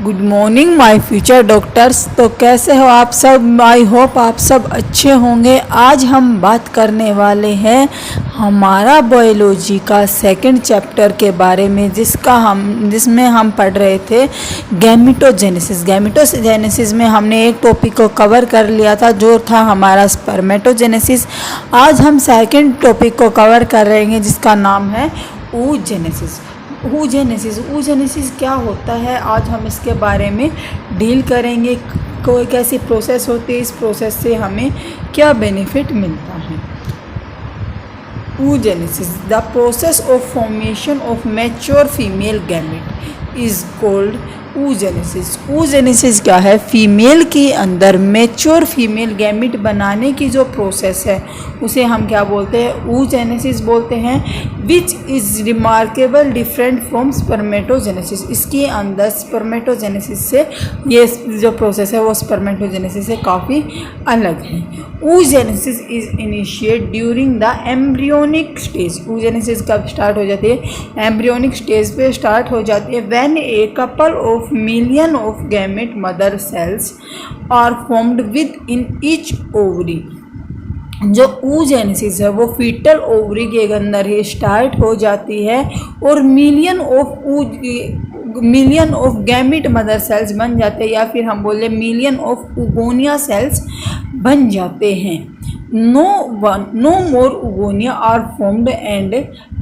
Good morning my future doctors. तो कैसे हो आप सब? आई होप आप सब अच्छे होंगे। आज हम बात करने वाले हैं हमारा बायोलॉजी का सेकंड चैप्टर के बारे में, जिसमें हम पढ़ रहे थे गैमेटोजेनेसिस। गैमेटोजेनेसिस में हमने एक टॉपिक को कवर कर लिया था जो था हमारा स्पर्मेटोजेनेसिस। आज हम सेकंड टॉपिक को कवर कर रहे हैं जिसका नाम है oogenesis। oogenesis क्या होता है, आज हम इसके बारे में डील करेंगे। कोई कैसी प्रोसेस होती है, इस प्रोसेस से हमें क्या बेनिफिट मिलता है। oogenesis, the process of formation of mature female gamete is called oogenesis। oogenesis क्या है? फीमेल के अंदर मैच्योर फीमेल गैमेट बनाने की जो प्रोसेस है उसे हम क्या बोलते हैं? oogenesis बोलते हैं। Which is remarkable different from spermatogenesis. इसके अंदर स्पर्मेटोजेनेसिस से ये जो प्रोसेस है वो स्पर्मेटोजेनेसिस से काफ़ी अलग है। oogenesis is initiate during the embryonic stage. oogenesis कब स्टार्ट हो जाती है? एम्ब्रियोनिक स्टेज पे स्टार्ट हो जाती है। When a couple of million of gamete mother cells are formed within each ovary. जो oogenesis है वो फीटल ओवरी के अंदर ही स्टार्ट हो जाती है और million of gamete mother sales बन जाते हैं, या फिर हम बोले मिलियन ऑफ ओगोनिया सेल्स बन जाते हैं। No more oogonia are formed and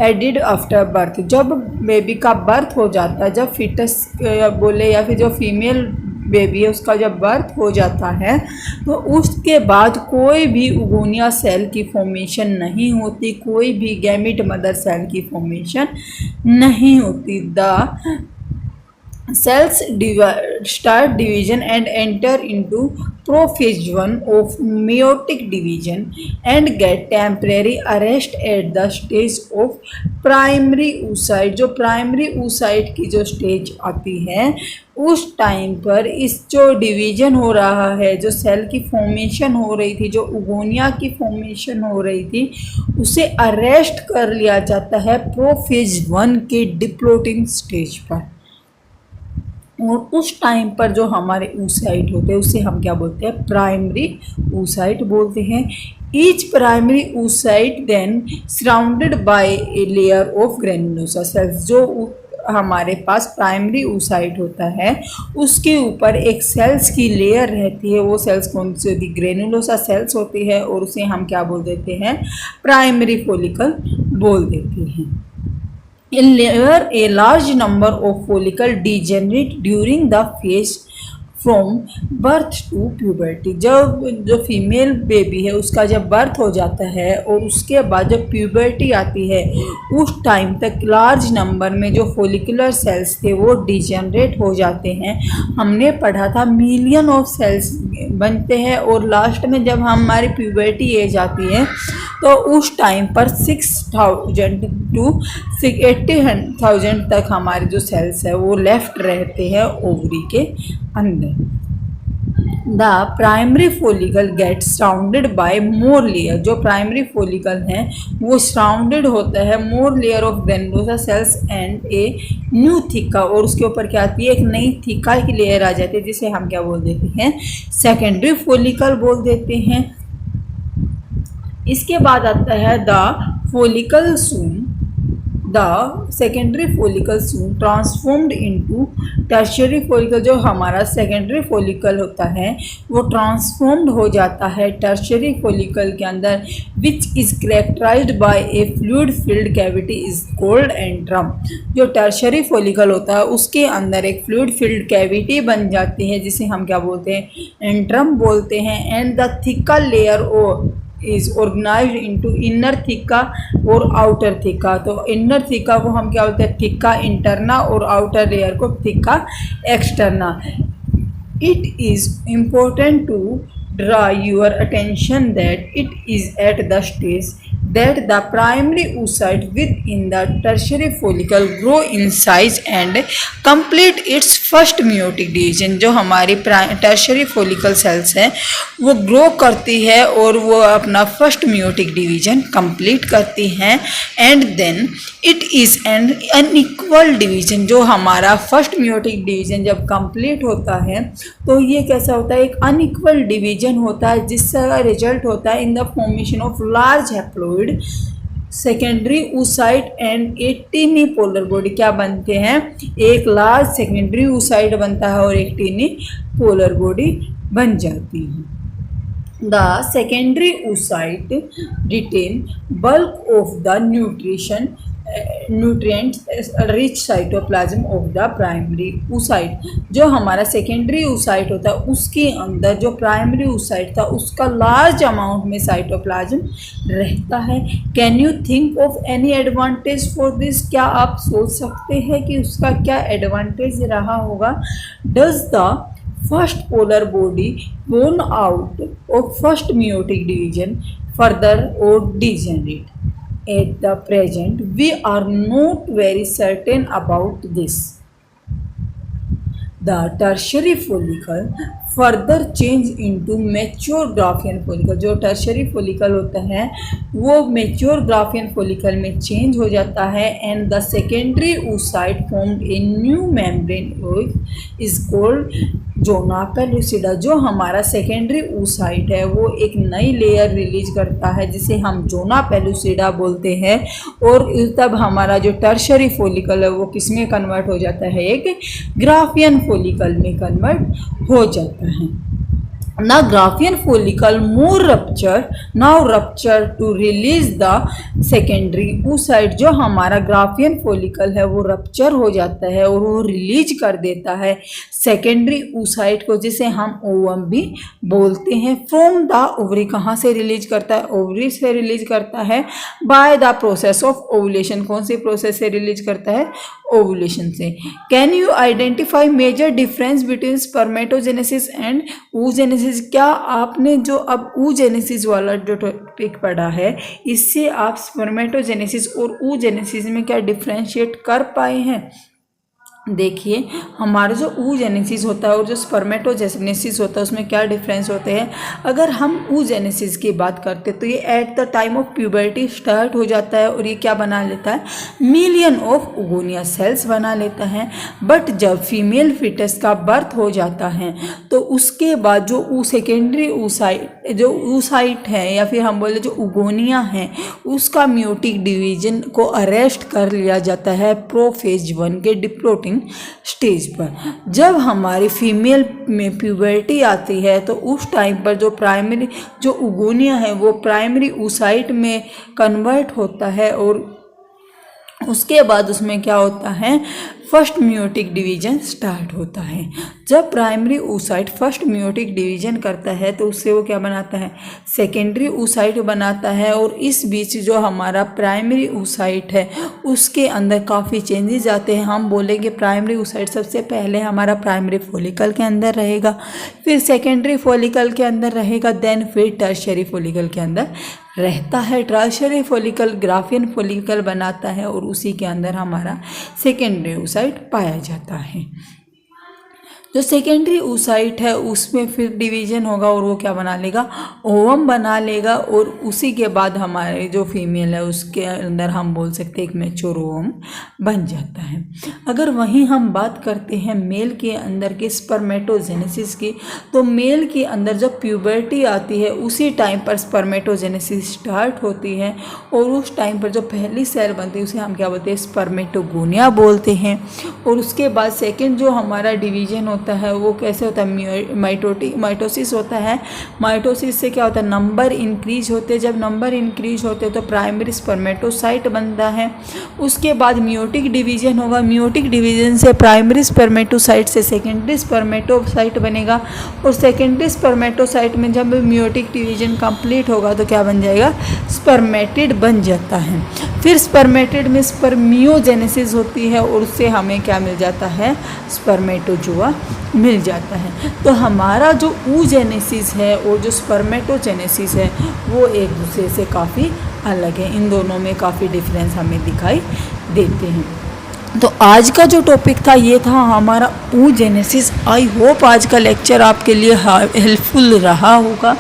added after birth. जब बेबी का बर्थ हो जाता है, जब फीटस बोले या फिर जो फीमेल बेबी है उसका जब बर्थ हो जाता है तो उसके बाद कोई भी ओगोनिया सेल की फॉर्मेशन नहीं होती, कोई भी गैमेट मदर सेल की फॉर्मेशन नहीं होती। The cells start division and enter into prophase 1 of meiotic division and get temporary arrest at the stage of primary oocyte। जो प्राइमरी oocyte की जो स्टेज आती है उस टाइम पर इस जो डिवीजन हो रहा है, जो सेल की फॉर्मेशन हो रही थी, जो ओगोनिया की फॉर्मेशन हो रही थी, उसे अरेस्ट कर लिया जाता है प्रोफेज 1 के डिप्लोटिंग स्टेज पर। और उस टाइम पर जो हमारे oocyte होते हैं उसे हम क्या बोलते हैं? प्राइमरी oocyte बोलते हैं। Each primary oocyte then surrounded by a layer of granulosa cells. जो हमारे पास प्राइमरी oocyte होता है उसके ऊपर एक सेल्स की लेयर रहती है। वो सेल्स कौन सी होती? ग्रेनुलोसा सेल्स होती है और उसे हम क्या बोल देते हैं? प्राइमरी फॉलिकल बोल देते हैं। In liver, a large number of follicles degenerate during the phase from birth to puberty। जब जो फीमेल बेबी है उसका जब बर्थ हो जाता है और उसके बाद जब प्यूबर्टी आती है उस टाइम तक लार्ज नंबर में जो फोलिकुलर सेल्स थे वो डिजेनरेट हो जाते हैं। हमने पढ़ा था मिलियन ऑफ सेल्स बनते हैं और लास्ट में जब हमारी प्यूबर्टी एज आती है तो उस टाइम पर 6,000 to 80,000 तक हमारे जो सेल्स है वो लेफ्ट रहते हैं ओवरी के अंदर। The primary follicle get surrounded by more layer. जो प्राइमरी फोलिकल हैं वो सराउंडेड होता है more layer of granulosa cells and a new theca. और उसके ऊपर क्या आती है? एक नई थिका की लेयर आ जाती है जिसे हम क्या बोल देते हैं? सेकेंडरी फोलिकल बोल देते हैं। इसके बाद आता है the follicle soon. The secondary follicle soon transformed into tertiary follicle. जो हमारा सेकेंडरी फोलिकल होता है वो ट्रांसफॉर्म्ड हो जाता है टर्शियरी फोलिकल के अंदर, which is characterised by a fluid filled cavity is called antrum. जो टर्शियरी फोलिकल होता है उसके अंदर एक फ्लूइड फिल्ड कैविटी बन जाती है जिसे हम क्या बोलते हैं? एंट्रम बोलते हैं। And the theca layer is organised into inner theca और आउटर थिका। तो इनर थिका को हम क्या बोलते हैं? थिका इंटरना और आउटर लेयर को theca externa. It is important to draw your attention that it is at the stage that the primary oocyte within the tertiary follicle grow in size and complete its first meiotic division। जो हमारी tertiary follicle sales हैं वो grow करती है और वो अपना first meiotic division complete करती हैं। And then it is an unequal division. जो हमारा फर्स्ट meiotic डिवीजन जब कंप्लीट होता है तो ये कैसा होता है, एक अनइक्वल डिवीजन होता है जिसका रिजल्ट होता है in the formation of large haploid secondary oocyte and a tiny polar body. क्या बनते हैं, एक लार्ज सेकेंडरी oocyte बनता है और एक टीनी पोलर बॉडी बन जाती है। The secondary oocyte retain bulk of the nutrient rich cytoplasm of the primary oocyte। जो हमारा सेकेंडरी oocyte होता है उसके अंदर जो प्राइमरी oocyte था उसका लार्ज अमाउंट में साइटोप्लाज्म रहता है। Can you think of any advantage for this? क्या आप सोच सकते हैं कि उसका क्या एडवांटेज रहा होगा? Does the first polar body born out of first meiotic division further or degenerate? At the present, we are not very certain about this. The tertiary follicle further change into mature Graafian follicle। जो tertiary follicle होता है वो mature Graafian follicle में change हो जाता है। एंड द secondary oocyte formed a new membrane is called zona pellucida. जो हमारा सेकेंडरी oocyte है वो एक नई लेयर रिलीज करता है जिसे हम जोना पेलुसिडा बोलते हैं। और तब हमारा जो टर्शरी फॉलिकल है वो किस में कन्वर्ट हो जाता है, एक ग्राफियन फॉलिकल में कन्वर्ट हो जाता है। Now Graafian follicle more now rupture to release the secondary oocyte। जो हमारा ग्राफियन फॉलिकल है वो रप्चर हो जाता है और वो रिलीज कर देता है सेकेंडरी oocyte को जिसे हम ओवम भी बोलते हैं। From the ovary. कहाँ से रिलीज करता है, ओवरी से रिलीज करता है। By the process of ovulation. कौन सी प्रोसेस से रिलीज करता है, ओवुलेशन से। Can you identify major difference between spermatogenesis and oogenesis? क्या आपने जो अब oogenesis वाला जो टॉपिक पढ़ा है इससे आप स्पर्मेटोजेनेसिस और oogenesis में क्या डिफ्रेंशिएट कर पाए हैं? देखिए हमारा जो oogenesis होता है और जो स्पर्मेटोजेनेसिस होता है उसमें क्या डिफरेंस होते हैं। अगर हम oogenesis की बात करते तो ये at the time of puberty start हो जाता है और ये क्या बना लेता है, मिलियन ऑफ ओगोनिया सेल्स बना लेता है। बट जब फीमेल फिटस का बर्थ हो जाता है तो उसके बाद जो सेकेंडरी oocyte है या फिर हम बोले जो ओगोनिया है उसका meiotic डिवीजन को अरेस्ट कर लिया जाता है प्रोफेज 1 के डिप्लोटिंग स्टेज पर। जब हमारी फीमेल में प्यूबर्टी आती है तो उस टाइम पर जो प्राइमरी जो ओगोनिया है वो प्राइमरी oocyte में कन्वर्ट होता है और उसके बाद उसमें क्या होता है, फर्स्ट meiotic डिवीजन स्टार्ट होता है। जब primary oocyte first meiotic division करता है तो उससे वो क्या बनाता है, सेकेंडरी oocyte बनाता है। और इस बीच जो हमारा प्राइमरी oocyte है उसके अंदर काफ़ी चेंजेस आते हैं। हम बोलेंगे प्राइमरी oocyte सबसे पहले हमारा प्राइमरी फॉलिकल के अंदर रहेगा, फिर सेकेंडरी फॉलिकल के अंदर रहेगा, देन फिर टर्शियरी फॉलिकल के अंदर रहता है। टर्शियरी फॉलिकल ग्राफियन फॉलिकल बनाता है और उसी के अंदर हमारा सेकेंडरी oocyte पाया जाता है। जो सेकेंडरी oocyte है उसमें फिर डिवीजन होगा और वो क्या बना लेगा, ओवम बना लेगा। और उसी के बाद हमारे जो फीमेल है उसके अंदर हम बोल सकते हैं एक मैच्योर ओवम बन जाता है। अगर वहीं हम बात करते हैं मेल के अंदर के स्पर्मेटोजेनेसिस की, तो मेल के अंदर जब प्यूबर्टी आती है उसी टाइम पर स्पर्मेटोजेनेसिस स्टार्ट होती है और उस टाइम पर जो पहली सेल बनती है उसे हम क्या बोलते हैं, स्पर्मेटोगोनिया बोलते हैं। और उसके बाद सेकेंड जो हमारा डिवीजन होता है वो कैसे होता है, माइटोसिस होता है। माइटोसिस से क्या होता है, नंबर इंक्रीज होते हैं। जब नंबर इंक्रीज होते हैं तो प्राइमरी स्पर्मेटोसाइट बनता है। उसके बाद meiotic डिवीजन होगा, meiotic डिवीजन से प्राइमरी स्पर्मेटोसाइट से सेकेंडरी स्पर्मेटोसाइट बनेगा और सेकेंडरी स्पर्मेटोसाइट में जब meiotic डिवीजन कंप्लीट होगा तो क्या बन जाएगा, स्पर्मेटिड बन जाता है। फिर स्पर्मेटिड में स्पर्मियोजेनेसिस होती है और उससे हमें क्या मिल जाता है, स्पर्मेटोजोआ मिल जाता है। तो हमारा जो oogenesis है और जो स्पर्मेटोजेनेसिस है वो एक दूसरे से काफ़ी अलग है, इन दोनों में काफ़ी डिफरेंस हमें दिखाई देते हैं। तो आज का जो टॉपिक था ये था हमारा oogenesis। आई होप आज का लेक्चर आपके लिए हेल्पफुल रहा होगा,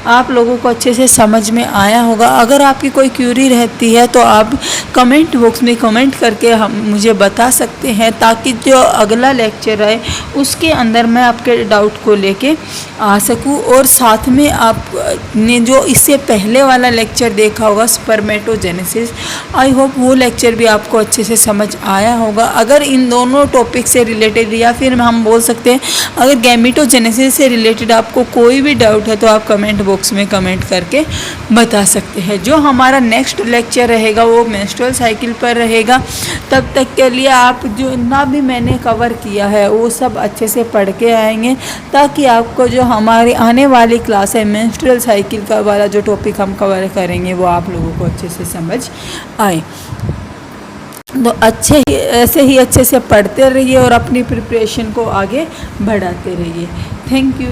आप लोगों को अच्छे से समझ में आया होगा। अगर आपकी कोई क्यूरी रहती है तो आप कमेंट बॉक्स में कमेंट करके हम मुझे बता सकते हैं, ताकि जो अगला लेक्चर है उसके अंदर मैं आपके डाउट को लेके आ सकूं। और साथ में आपने जो इससे पहले वाला लेक्चर देखा होगा स्पर्मेटोजेनेसिस, आई होप वो लेक्चर भी आपको अच्छे से समझ आया होगा। अगर इन दोनों टॉपिक से रिलेटेड या फिर हम बोल सकते हैं अगर गैमेटोजेनेसिस से रिलेटेड आपको कोई भी डाउट है तो आप कमेंट बॉक्स में कमेंट करके बता सकते हैं। जो हमारा नेक्स्ट लेक्चर रहेगा वो मेंस्ट्रुअल साइकिल पर रहेगा। तब तक के लिए आप जो ना भी मैंने कवर किया है वो सब अच्छे से पढ़ के आएंगे, ताकि आपको जो हमारी आने वाली क्लास है मेंस्ट्रुअल साइकिल का वाला जो टॉपिक हम कवर करेंगे वो आप लोगों को अच्छे से समझ आए। तो ऐसे ही अच्छे से पढ़ते रहिए और अपनी प्रिपरेशन को आगे बढ़ाते रहिए। Thank you.